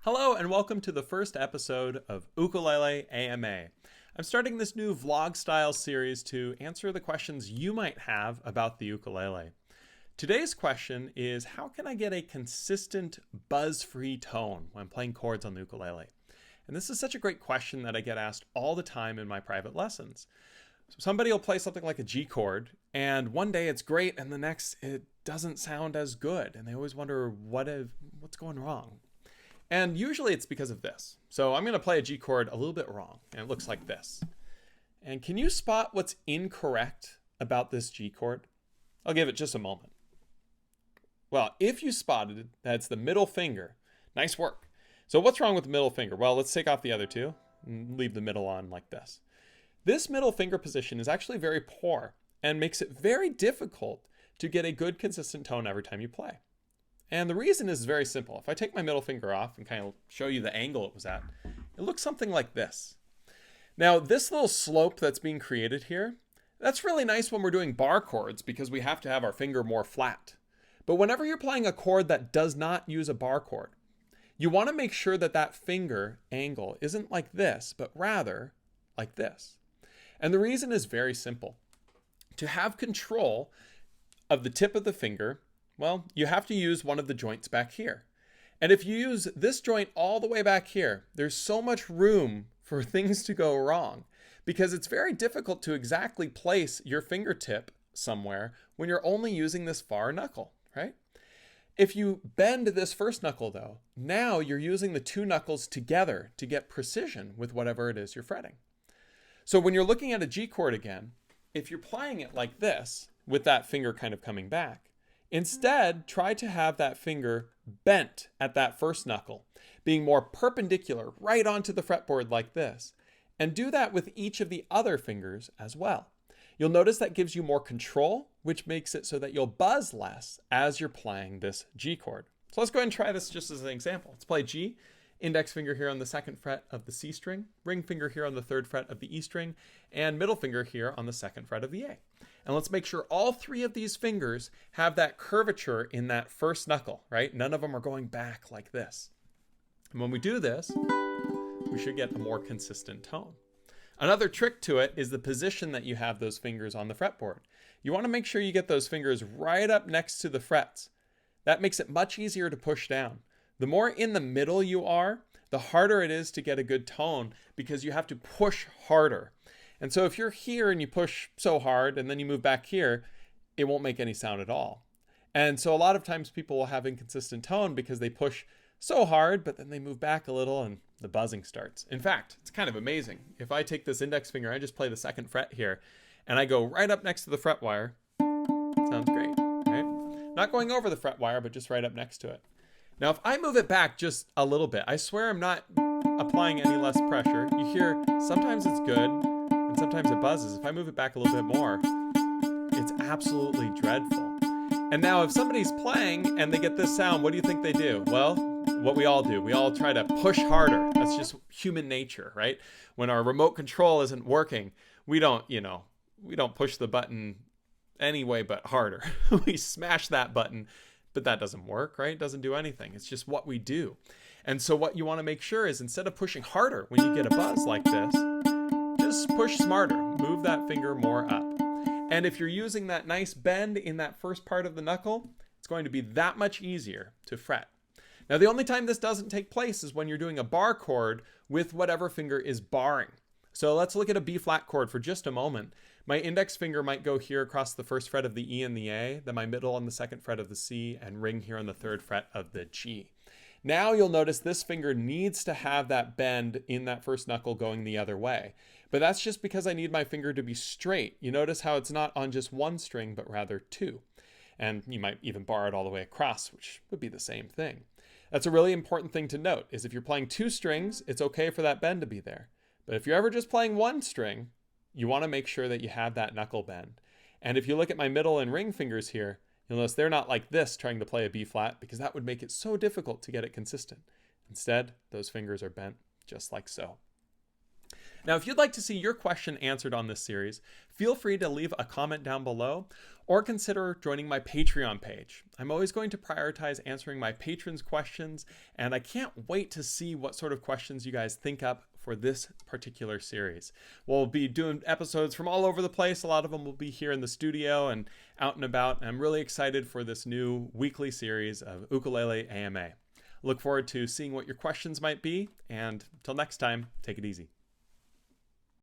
Hello and welcome to the first episode of Ukulele AMA. I'm starting this new vlog style series to answer the questions you might have about the ukulele. Today's question is, how can I get a consistent buzz-free tone when playing chords on the ukulele? And this is such a great question that I get asked all the time in my private lessons. So somebody will play something like a G chord, and one day it's great, and the next it doesn't sound as good, and they always wonder what's going wrong. And usually it's because of this. So I'm going to play a G chord a little bit wrong, and it looks like this. And can you spot what's incorrect about this G chord? I'll give it just a moment. Well, if you spotted it, that's the middle finger. Nice work. So what's wrong with the middle finger? Well, let's take off the other two and leave the middle on like this. This middle finger position is actually very poor and makes it very difficult to get a good consistent tone every time you play. And the reason is very simple. If I take my middle finger off and kind of show you the angle it was at, it looks something like this. Now, this little slope that's being created here, that's really nice when we're doing bar chords because we have to have our finger more flat. But whenever you're playing a chord that does not use a bar chord, you want to make sure that that finger angle isn't like this, but rather like this. And the reason is very simple. To have control of the tip of the finger, well, you have to use one of the joints back here. And if you use this joint all the way back here, there's so much room for things to go wrong because it's very difficult to exactly place your fingertip somewhere when you're only using this far knuckle, right? If you bend this first knuckle though, now you're using the two knuckles together to get precision with whatever it is you're fretting. So when you're looking at a G chord again, if you're playing it like this, with that finger kind of coming back, instead, try to have that finger bent at that first knuckle, being more perpendicular right onto the fretboard like this, and do that with each of the other fingers as well. You'll notice that gives you more control, which makes it so that you'll buzz less as you're playing this G chord. So let's go ahead and try this just as an example. Let's play G, index finger here on the second fret of the C string, ring finger here on the third fret of the E string, and middle finger here on the second fret of the A. And let's make sure all three of these fingers have that curvature in that first knuckle, right? None of them are going back like this. And when we do this, we should get a more consistent tone. Another trick to it is the position that you have those fingers on the fretboard. You want to make sure you get those fingers right up next to the frets. That makes it much easier to push down. The more in the middle you are, the harder it is to get a good tone because you have to push harder. And so if you're here and you push so hard and then you move back here, it won't make any sound at all. And so a lot of times people will have inconsistent tone because they push so hard, but then they move back a little and the buzzing starts. In fact, it's kind of amazing. If I take this index finger, I just play the second fret here, and I go right up next to the fret wire, sounds great, right? Not going over the fret wire, but just right up next to it. Now, if I move it back just a little bit, I swear I'm not applying any less pressure. You hear sometimes it's good and sometimes it buzzes. If I move it back a little bit more, it's absolutely dreadful. And now if somebody's playing and they get this sound, what do you think they do? Well, what we all do, we all try to push harder. That's just human nature, right? When our remote control isn't working, we don't push the button anyway but harder. We smash that button. But that doesn't work, right? It doesn't do anything. It's just what we do. And so what you want to make sure is instead of pushing harder when you get a buzz like this, just push smarter. Move that finger more up. And if you're using that nice bend in that first part of the knuckle, it's going to be that much easier to fret. Now, the only time this doesn't take place is when you're doing a bar chord with whatever finger is barring. So let's look at a B flat chord for just a moment. My index finger might go here across the first fret of the E and the A, then my middle on the second fret of the C, and ring here on the third fret of the G. Now you'll notice this finger needs to have that bend in that first knuckle going the other way. But that's just because I need my finger to be straight. You notice how it's not on just one string, but rather two. And you might even bar it all the way across, which would be the same thing. That's a really important thing to note, is if you're playing two strings, it's okay for that bend to be there. But if you're ever just playing one string, you want to make sure that you have that knuckle bend. And if you look at my middle and ring fingers here, you'll notice they're not like this trying to play a B flat because that would make it so difficult to get it consistent. Instead, those fingers are bent just like so. Now, if you'd like to see your question answered on this series, feel free to leave a comment down below or consider joining my Patreon page. I'm always going to prioritize answering my patrons' questions, and I can't wait to see what sort of questions you guys think up for this particular series. We'll be doing episodes from all over the place. A lot of them will be here in the studio and out and about. And I'm really excited for this new weekly series of Ukulele AMA. Look forward to seeing what your questions might be, and until next time, take it easy.